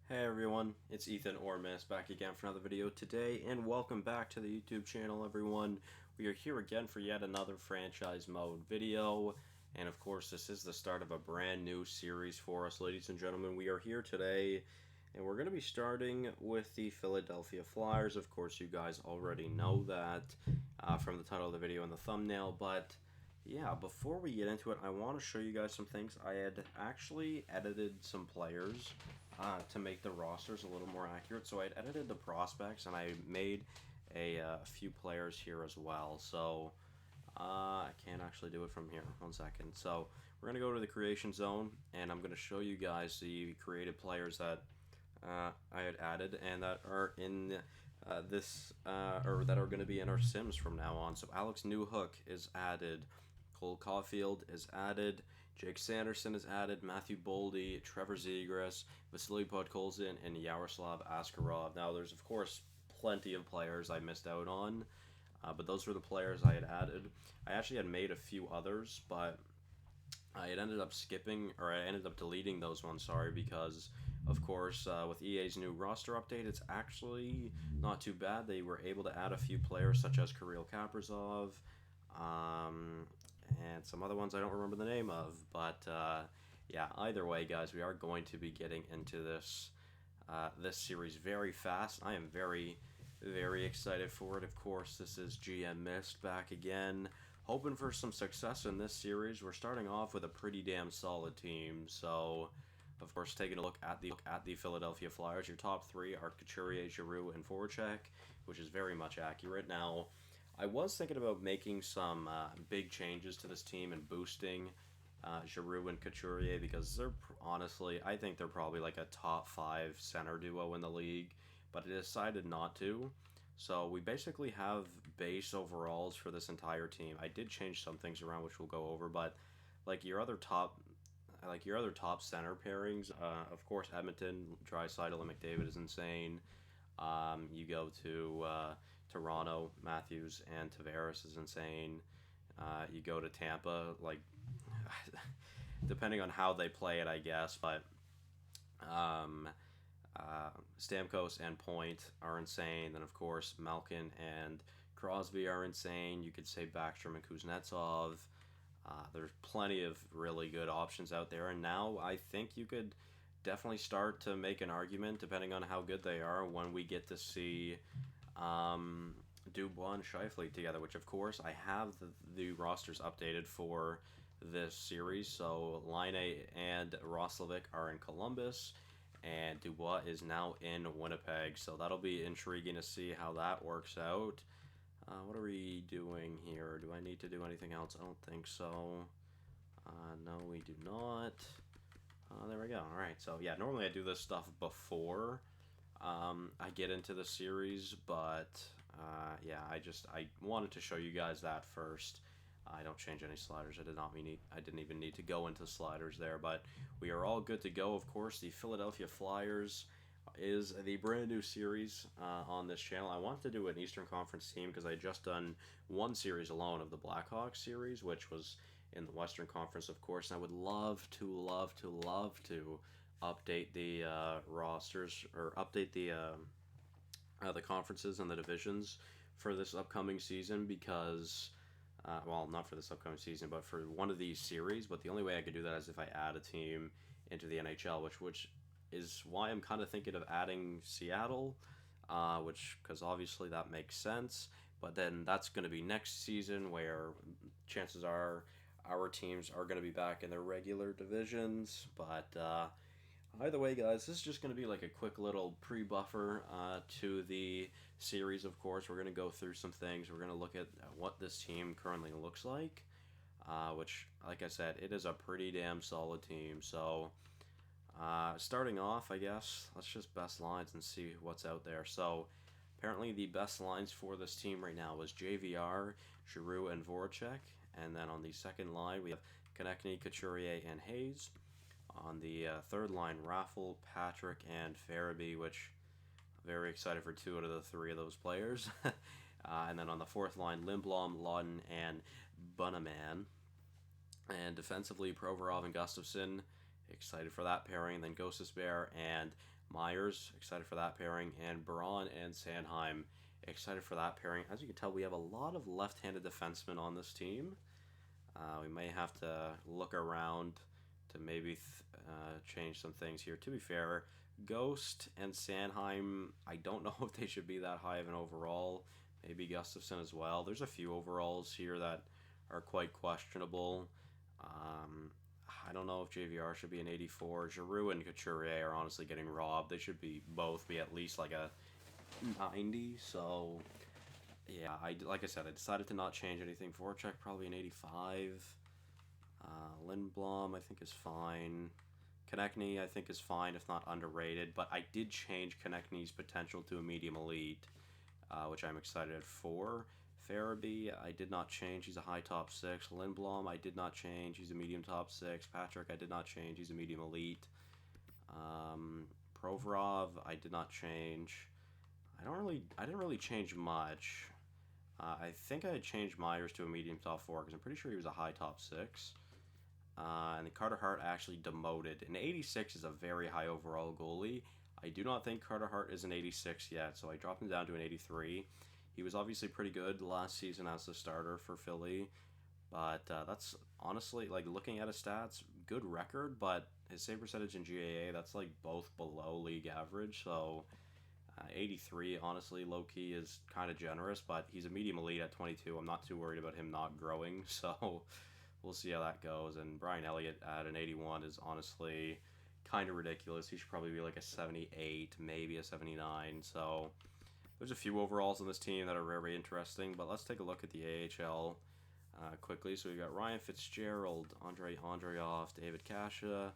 Hey everyone, it's Ethan or Miss back again for another video today, and welcome back to the YouTube channel, everyone. We are here again for yet another franchise mode video, and of course this is the start of a brand new series for us, ladies and gentlemen. We are here today, and we're going to be starting with the Philadelphia Flyers. Of course, you guys already know that from the title of the video and the thumbnail, but yeah, before we get into it, I want to show you guys some things. I had actually edited some players to make the rosters a little more accurate. So I had edited the prospects, and I made a few players here as well. So I can't actually do it from here. 1 second. So we're going to go to the creation zone, and I'm going to show you guys the created players that I had added and that are in or that are going to be in our Sims from now on. So Alex Newhook is added. Cole Caulfield is added. Jake Sanderson is added. Matthew Boldy, Trevor Zegras, Vasily Podkolzin, and Yaroslav Askarov. Now, there's, of course, plenty of players I missed out on, but those were the players I had added. I actually had made a few others, but I ended up deleting those ones, sorry, because, of course, with EA's new roster update, it's actually not too bad. They were able to add a few players, such as Kirill Kaprizov, and some other ones I don't remember the name of. But yeah, either way, guys, we are going to be getting into this series very fast. I am very, very excited for it. Of course, this is GM Mist back again, hoping for some success in this series. We're starting off with a pretty damn solid team, so. Of course, taking a look at the Philadelphia Flyers, your top three are Couturier, Giroux, and Voracek, which is very much accurate. Now, I was thinking about making some big changes to this team and boosting Giroux and Couturier because they're honestly, I think they're probably like a top 5 center duo in the league, but I decided not to. So we basically have base overalls for this entire team. I did change some things around, which we'll go over, but like your other top center pairings, of course, Edmonton, Draisaitl, and McDavid is insane. You go to Toronto, Matthews and Tavares is insane. You go to Tampa, like depending on how they play it, I guess, but Stamkos and Point are insane. Then of course Malkin and Crosby are insane. You could say Backstrom and Kuznetsov. There's plenty of really good options out there, and now I think you could definitely start to make an argument, depending on how good they are, when we get to see Dubois and Scheifele together, which of course I have the rosters updated for this series. So Laine and Roslovic are in Columbus, and Dubois is now in Winnipeg. So that'll be intriguing to see how that works out. What are we doing here? Do I need to do anything else? I don't think so. No, we do not. There we go. Alright, so yeah, normally I do this stuff before I get into the series, but yeah, I wanted to show you guys that first. I don't change any sliders. I didn't even need to go into sliders there, but we are all good to go. Of course, the Philadelphia Flyers is the brand new series on this channel. I wanted to do an Eastern Conference team because I had just done one series alone of the Blackhawks series, which was in the Western Conference, of course. And I would love to update the rosters, or update the conferences and the divisions for this upcoming season because. Well, not for this upcoming season, but for one of these series. But the only way I could do that is if I add a team into the NHL, which is why I'm kind of thinking of adding Seattle, because obviously that makes sense. But then that's going to be next season, where chances are our teams are going to be back in their regular divisions. But either way, guys, this is just going to be like a quick little pre-buffer to the series, of course. We're going to go through some things. We're going to look at what this team currently looks like, which, like I said, it is a pretty damn solid team. So, starting off, I guess, let's just best lines and see what's out there. So, apparently the best lines for this team right now was JVR, Giroux, and Voracek. And then on the second line, we have Konechny, Couturier, and Hayes. On the third line, Raffle, Patrick, and Farabee, which I'm very excited for 2 out of the 3 of those players. And then on the fourth line, Lindblom, Lawton, and Bunnaman. And defensively, Provorov and Gustafsson. Excited for that pairing. And then Gostisbehere and Myers, excited for that pairing, and Braun and Sanheim, excited for that pairing. As you can tell, we have a lot of left-handed defensemen on this team. We may have to look around to maybe change some things here. To be fair, Ghost and Sanheim, I don't know if they should be that high of an overall. Maybe Gustafson as well. There's a few overalls here that are quite questionable. I don't know if JVR should be an 84. Giroux and Couturier are honestly getting robbed. They should be both be at least like a 90. So yeah, like I said, I decided to not change anything. Voracek probably an 85. Lindblom I think is fine. Konechny I think is fine, if not underrated. But I did change Konechny's potential to a medium elite, which I'm excited for. Farabee, I did not change. He's a high top 6. Lindblom, I did not change. He's a medium top 6. Patrick, I did not change. He's a medium elite. Provorov, I did not change. I didn't really change much. I think I had changed Myers to a medium top 4 because I'm pretty sure he was a high top 6. And Carter Hart actually demoted. An 86 is a very high overall goalie. I do not think Carter Hart is an 86 yet, so I dropped him down to an 83. He was obviously pretty good last season as the starter for Philly, but that's honestly, like, looking at his stats, good record, but his save percentage in GAA, that's like both below league average, so 83, honestly, low-key is kind of generous, but he's a medium elite at 22. I'm not too worried about him not growing, so we'll see how that goes. And Brian Elliott at an 81 is honestly kind of ridiculous. He should probably be like a 78, maybe a 79, so there's a few overalls on this team that are very interesting, but let's take a look at the AHL quickly. So we've got Ryan Fitzgerald, Andrei Andreoff, David Kasha,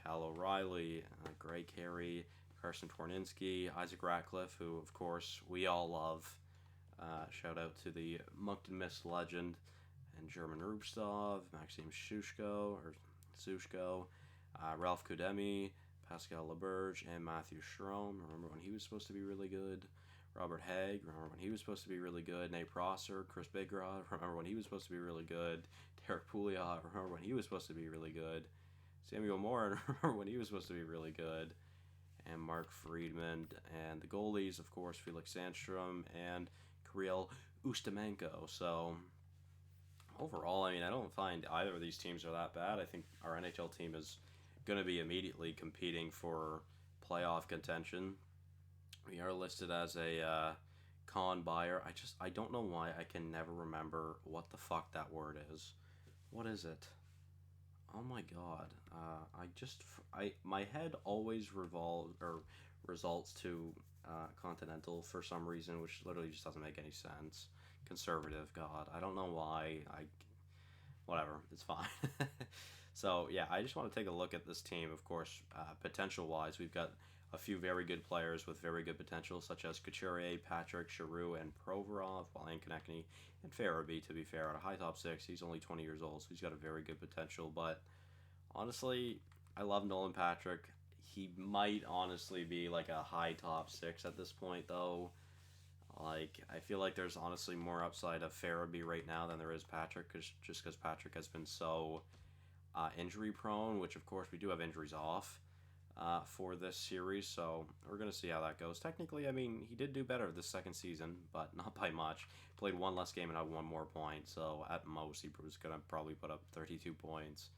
Cal O'Reilly, Greg Carey, Carson Torninski, Isaac Ratcliffe, who, of course, we all love. Shout out to the Moncton Mist legend, and German Rubstov, Maxime Sushko, Ralph Kudemi, Pascal Laberge, and Matthew Strome. Remember when he was supposed to be really good? Robert Haig, remember when he was supposed to be really good? Nate Prosser, Chris Bigrod, remember when he was supposed to be really good? Derek Pouliot, remember when he was supposed to be really good? Samuel Morin, remember when he was supposed to be really good? And Mark Friedman. And the goalies, of course, Felix Sandstrom and Kirill Ustamenko. So overall, I mean, I don't find either of these teams are that bad. I think our NHL team is going to be immediately competing for playoff contention. We are listed as a con buyer. I don't know why I can never remember what the fuck that word is. What is it? Oh my god. My head always results to continental for some reason, which literally just doesn't make any sense. Conservative, god. I don't know why. Whatever. It's fine. So, yeah, I just want to take a look at this team. Of course, potential-wise, we've got a few very good players with very good potential, such as Couturier, Patrick, Giroux, and Provorov, while Konechny and Farabee, to be fair, at a high top 6. He's only 20 years old, so he's got a very good potential. But honestly, I love Nolan Patrick. He might honestly be like a high top 6 at this point, though. Like, I feel like there's honestly more upside of Farabee right now than there is Patrick, just because Patrick has been so injury prone, which of course we do have injuries off for this series, so we're going to see how that goes. Technically, I mean, he did do better this second season, but not by much. Played one less game and had one more point, so at most he was going to probably put up 32 points.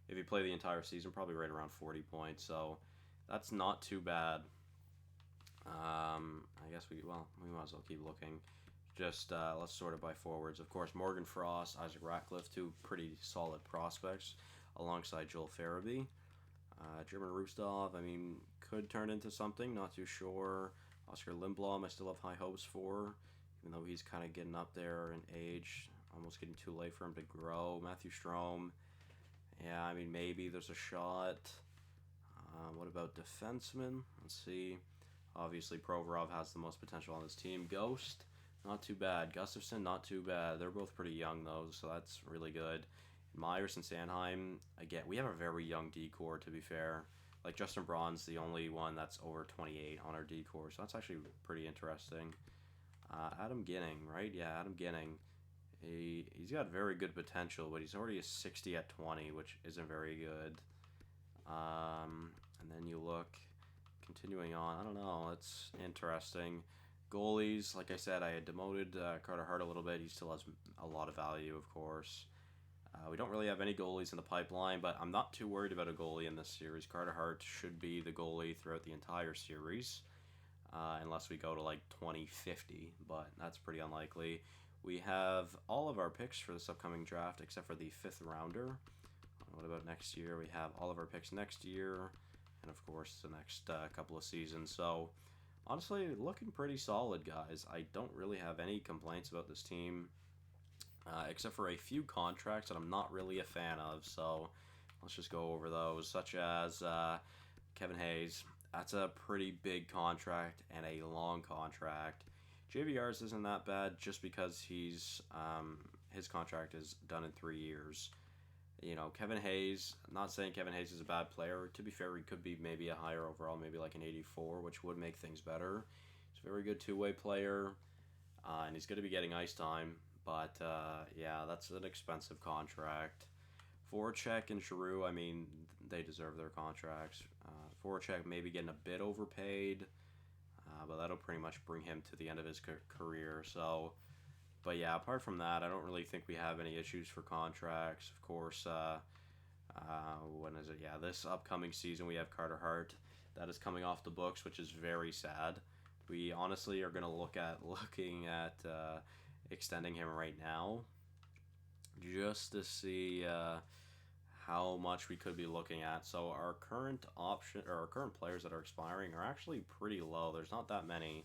If he played the entire season, probably right around 40 points, so that's not too bad. I guess we might as well keep looking. Just let's sort it by forwards. Of course, Morgan Frost, Isaac Ratcliffe, two pretty solid prospects alongside Joel Farabee. German Rubstov, I mean, could turn into something, not too sure. Oscar Lindblom, I still have high hopes for, even though he's kind of getting up there in age, almost getting too late for him to grow. Matthew Strome, yeah, I mean, maybe there's a shot. What about defensemen? Let's see. Obviously, Provorov has the most potential on this team. Ghost, not too bad. Gustafson, not too bad. They're both pretty young, though, so that's really good. Myers and Sanheim, again, we have a very young D-core, to be fair. Like, Justin Braun's the only one that's over 28 on our D-core, so that's actually pretty interesting. Adam Ginning, right? Yeah, Adam Ginning. He's got very good potential, but he's already a 60 at 20, which isn't very good. And then you look, continuing on, I don't know. It's interesting. Goalies, like I said, I had demoted Carter Hart a little bit. He still has a lot of value, of course. We don't really have any goalies in the pipeline, but I'm not too worried about a goalie in this series. Carter Hart should be the goalie throughout the entire series, unless we go to like 2050, but that's pretty unlikely. We have all of our picks for this upcoming draft except for the 5th rounder. What about next year? We have all of our picks next year, and of course the next couple of seasons. So honestly, looking pretty solid, guys. I don't really have any complaints about this team, except for a few contracts that I'm not really a fan of. So let's just go over those, such as Kevin Hayes. That's a pretty big contract and a long contract. JVR's isn't that bad just because his contract is done in 3 years. You know, Kevin Hayes, I'm not saying Kevin Hayes is a bad player. To be fair, he could be maybe a higher overall, maybe like an 84, which would make things better. He's a very good two-way player, and he's going to be getting ice time. But, yeah, that's an expensive contract. Voracek and Giroux, I mean, they deserve their contracts. Voracek maybe getting a bit overpaid, but that'll pretty much bring him to the end of his career. So, but yeah, apart from that, I don't really think we have any issues for contracts. Of course, when is it? Yeah, this upcoming season we have Carter Hart. That is coming off the books, which is very sad. We honestly are going to looking at extending him right now, just to see how much we could be looking at. So our current players that are expiring are actually pretty low. There's not that many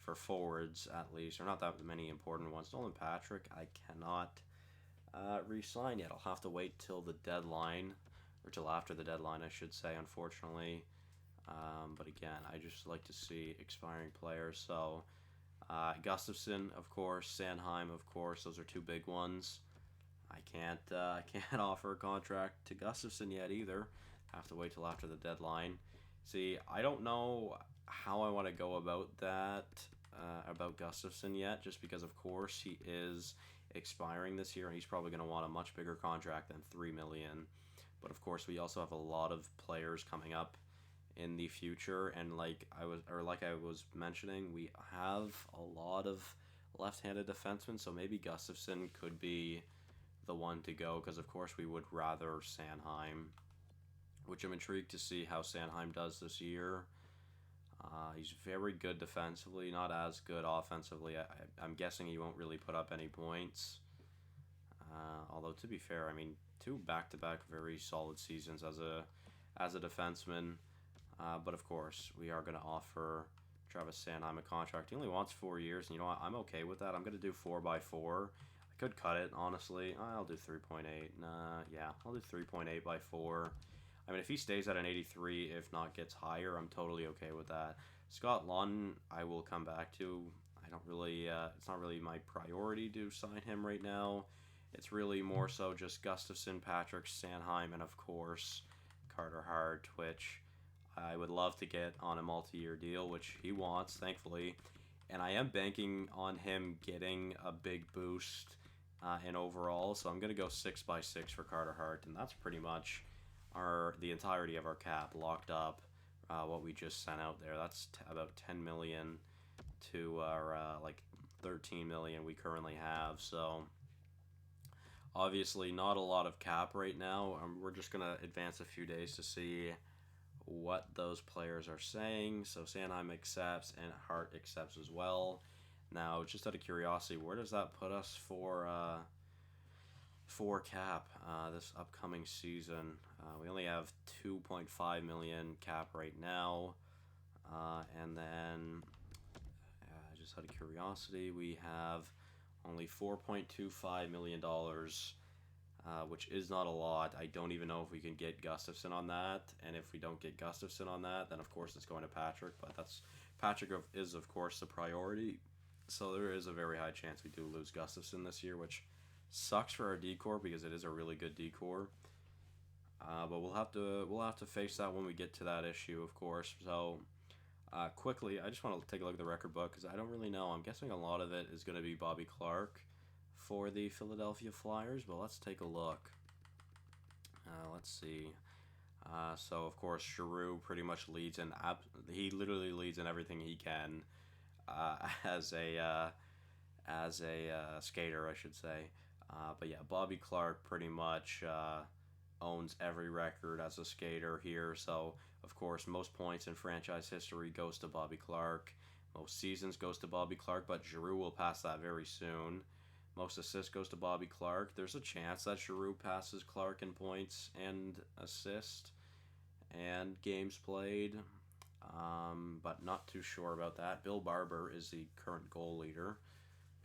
for forwards, at least, or not that many important ones. Nolan Patrick, I cannot re-sign yet. I'll have to wait till the deadline, or till after the deadline, I should say, unfortunately. But again, I just like to see expiring players. So Gustafsson, of course, Sanheim, of course, those are two big ones. I can't offer a contract to Gustafsson yet either. Have to wait till after the deadline. See, I don't know how I want to go about that, about Gustafsson yet, just because of course he is expiring this year and he's probably going to want a much bigger contract than $3 million. But of course we also have a lot of players coming up in the future, and like I was mentioning, we have a lot of left-handed defensemen, so maybe Gustafsson could be the one to go, because of course we would rather Sanheim, which I'm intrigued to see how Sanheim does this year. He's very good defensively, not as good offensively. I'm guessing he won't really put up any points. Although to be fair, I mean, 2 back-to-back very solid seasons as a defenseman. But of course, we are going to offer Travis Sanheim a contract. He only wants 4 years, and you know what? I'm okay with that. I'm going to do 4x4. I could cut it, honestly. I'll do 3.8. Yeah, I'll do 3.8 by 4. I mean, if he stays at an 83, if not gets higher, I'm totally okay with that. Scott Lawton, I will come back to. I don't really, it's not really my priority to sign him right now. It's really more so just Gustafsson, Patrick, Sanheim, and of course, Carter Hart, which I would love to get on a multi-year deal, which he wants, thankfully. And I am banking on him getting a big boost in overall, so I'm going to go 6x6 for Carter Hart, and that's pretty much the entirety of our cap locked up. What we just sent out there, that's about 10 million to our like 13 million we currently have. So obviously not a lot of cap right now. We're just gonna advance a few days to see what those players are saying. So Sanheim accepts and Hart accepts as well. Now, just out of curiosity, where does that put us for cap this upcoming season? We only have 2.5 million cap right now, and then just out of curiosity, we have only $4.25 million, which is not a lot. I don't even know if we can get Gustafsson on that, and if we don't get Gustafsson on that, then of course it's going to Patrick, but Patrick is of course the priority, so there is a very high chance we do lose Gustafsson this year, which sucks for our decor because it is a really good decor. But we'll have to face that when we get to that issue, of course. So quickly, I just want to take a look at the record book because I don't really know. I'm guessing a lot of it is going to be Bobby Clark for the Philadelphia Flyers, but let's take a look. Let's see. So of course Giroux pretty much leads in he literally leads in everything he can uh, as a uh, skater, I should say. But yeah, Bobby Clark pretty much owns every record as a skater here. So of course, most points in franchise history goes to Bobby Clark. Most seasons goes to Bobby Clark, but Giroux will pass that very soon. Most assists goes to Bobby Clark. There's a chance that Giroux passes Clark in points and assist and games played, but not too sure about that. Bill Barber is the current goal leader,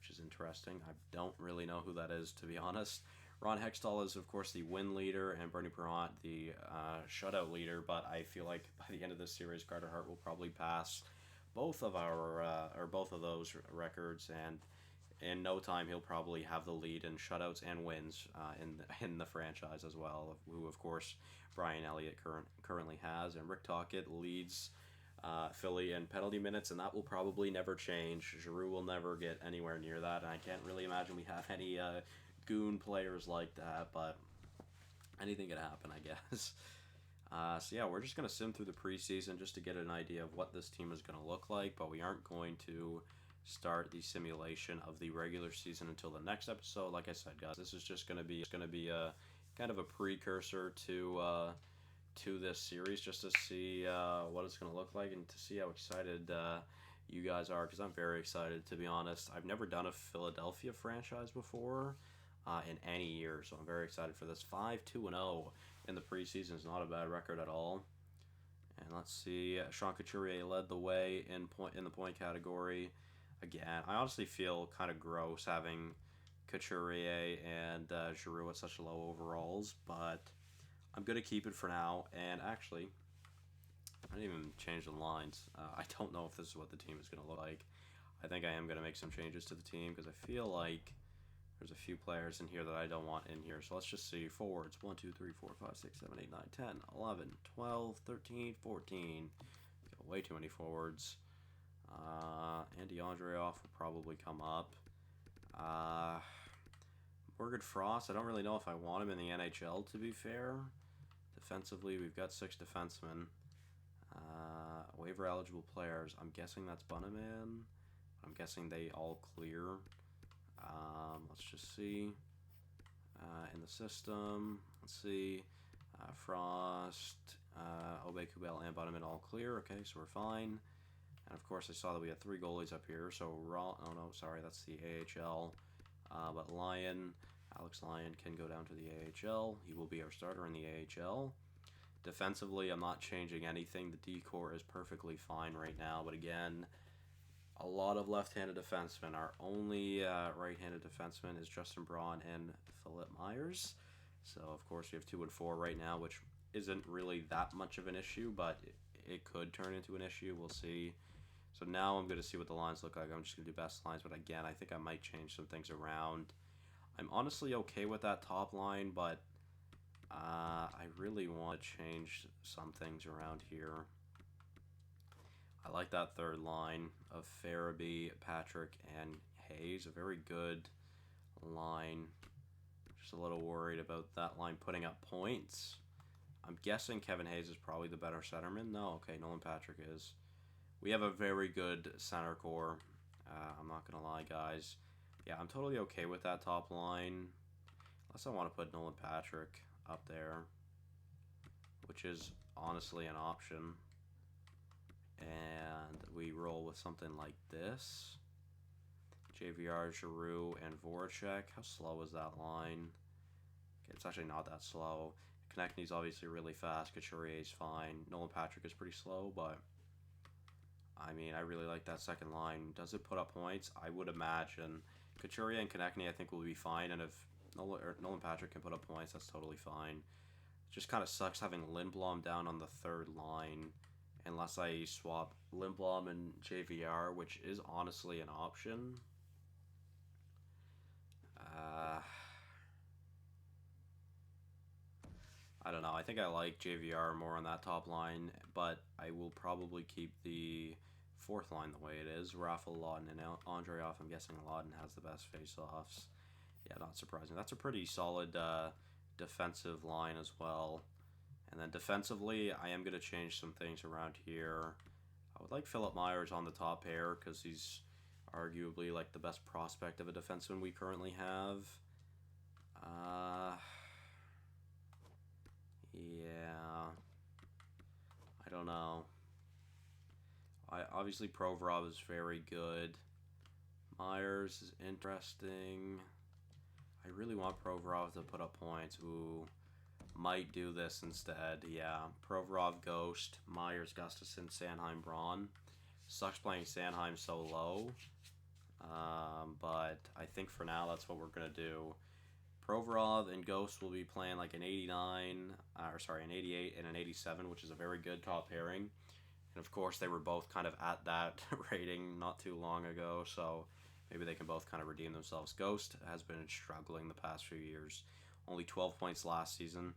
which is interesting. I don't really know who that is, to be honest. Ron Hextall is, of course, the win leader, and Bernie Perrant the shutout leader. But I feel like by the end of this series, Carter Hart will probably pass both of both of those records, and in no time he'll probably have the lead in shutouts and wins in the franchise as well. Who, of course, Brian Elliott currently has, and Rick Tocchet leads Philly in penalty minutes, and that will probably never change. Giroux will never get anywhere near that, and I can't really imagine we have any goon players like that, but anything could happen, I guess. So yeah, we're just going to sim through the preseason just to get an idea of what this team is going to look like, but we aren't going to start the simulation of the regular season until the next episode. Like I said, guys, this is just going to be a kind of a precursor to this series, just to see what it's going to look like and to see how excited you guys are, because I'm very excited, to be honest. I've never done a Philadelphia franchise before in any year, so I'm very excited for this. 5-2-0 in the preseason is not a bad record at all. And let's see, Sean Couturier led the way in the point category. Again, I honestly feel kind of gross having Couturier and Giroux at such low overalls, but I'm going to keep it for now. And actually, I didn't even change the lines. I don't know if this is what the team is going to look like. I think I am going to make some changes to the team because I feel like there's a few players in here that I don't want in here. So let's just see. Forwards, 1, 2, 3, 4, 5, 6, 7, 8, 9, 10, 11, 12, 13, 14. Got way too many forwards. Andy Andreoff will probably come up. Morgan Frost, I don't really know if I want him in the NHL, to be fair. Defensively, we've got 6 defensemen. Waiver eligible players, I'm guessing that's Bunnaman. I'm guessing they all clear. Let's just see. In the system, let's see. Frost, Obey Kubel, and Bunnaman all clear. Okay, so we're fine. And of course, I saw that we had 3 goalies up here. So oh no, sorry, that's the AHL. But Alex Lyon can go down to the AHL. He will be our starter in the AHL. Defensively, I'm not changing anything. The D-core is perfectly fine right now. But again, a lot of left-handed defensemen. Our only right-handed defenseman is Justin Braun and Philip Myers. So, of course, we have 2 and 4 right now, which isn't really that much of an issue, but it could turn into an issue. We'll see. So now I'm going to see what the lines look like. I'm just going to do best lines, but again, I think I might change some things around. I'm honestly okay with that top line, but I really want to change some things around here. I like that third line of Farabee, Patrick, and Hayes. A very good line. Just a little worried about that line putting up points. I'm guessing Kevin Hayes is probably the better centerman. No, okay, Nolan Patrick is. We have a very good center core. I'm not going to lie, guys. Yeah, I'm totally okay with that top line. Unless I want to put Nolan Patrick up there, which is honestly an option. And we roll with something like this. JVR, Giroux, and Voracek. How slow is that line? Okay, it's actually not that slow. Konechny's obviously really fast. Couturier's fine. Nolan Patrick is pretty slow, but I mean, I really like that second line. Does it put up points? I would imagine. Couturier and Konechny, I think, will be fine, and if Nolan Patrick can put up points, that's totally fine. It just kind of sucks having Lindblom down on the third line, unless I swap Lindblom and JVR, which is honestly an option. I don't know. I think I like JVR more on that top line, but I will probably keep the fourth line the way it is. Raffle, Lawton, and Andreoff. I'm guessing Lawton has the best face-offs. Yeah, not surprising. That's a pretty solid defensive line as well. And then defensively, I am going to change some things around here. I would like Philip Myers on the top pair because he's arguably like the best prospect of a defenseman we currently have. Yeah, I don't know. Obviously Provorov is very good. Myers is interesting. I really want Provorov to put up points. Ooh, might do this instead. Yeah, Provorov Ghost, Myers Gustafson, Sanheim Braun. Sucks playing Sanheim so low, but I think for now that's what we're gonna do. Provorov and Ghost will be playing like an 89, an 88 and an 87, which is a very good top pairing. And of course, they were both kind of at that rating not too long ago, so maybe they can both kind of redeem themselves. Ghost has been struggling the past few years. Only 12 points last season.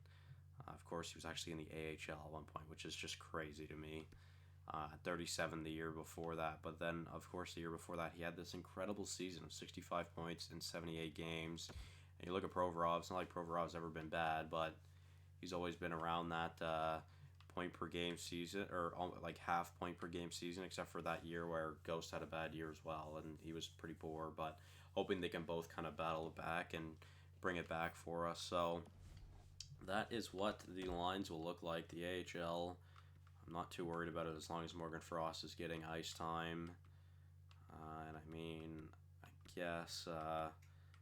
Of course, he was actually in the AHL at one point, which is just crazy to me. 37 the year before that, but then, of course, the year before that, he had this incredible season of 65 points in 78 games. And you look at Provorov, it's not like Provorov's ever been bad, but he's always been around that point per game season, or like half point per game season, except for that year where Ghost had a bad year as well, and he was pretty poor, but hoping they can both kind of battle it back and bring it back for us. So that is what the lines will look like. The AHL, I'm not too worried about it as long as Morgan Frost is getting ice time. And I mean, I guess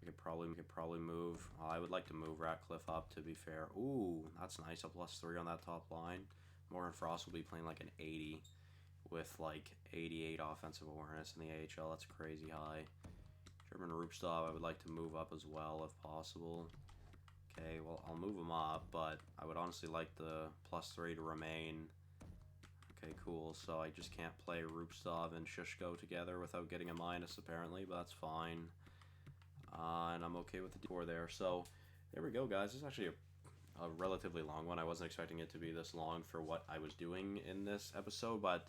we could probably move. I would like to move Ratcliffe up, to be fair. Ooh, that's nice. A +3 on that top line. Morgan Frost will be playing like an 80 with like 88 offensive awareness in the AHL. That's crazy high. German Rupstov, I would like to move up as well if possible. Okay, well, I'll move him up, but I would honestly like the +3 to remain. Okay, cool. So I just can't play Rupstov and Shushko together without getting a minus, apparently, but that's fine. And I'm okay with the D4 there. So there we go, guys. This is actually a relatively long one. I wasn't expecting it to be this long for what I was doing in this episode, but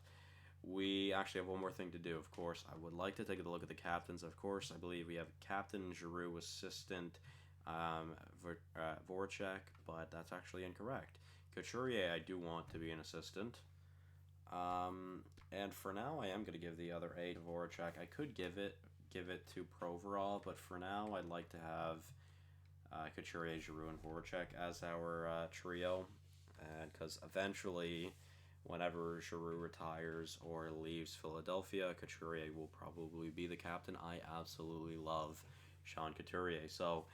we actually have one more thing to do. Of course, I would like to take a look at the captains. Of course, I believe we have Captain Giroux, assistant Voracek, but that's actually incorrect. Couturier, I do want to be an assistant. And for now, I am going to give the other A to Voracek. I could give it to Provorov, but for now, I'd like to have Couturier, Giroux, and Voracek as our trio, and because eventually, whenever Giroux retires or leaves Philadelphia, Couturier will probably be the captain. I absolutely love Sean Couturier. So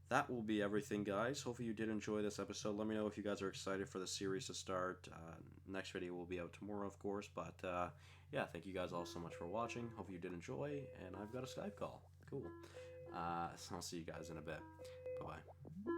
that will be everything, guys. Hopefully you did enjoy this episode. Let me know if you guys are excited for the series to start. Next video will be out tomorrow, of course, but yeah, thank you guys all so much for watching. Hope you did enjoy, and I've got a Skype call. Cool. So I'll see you guys in a bit. Bye-bye.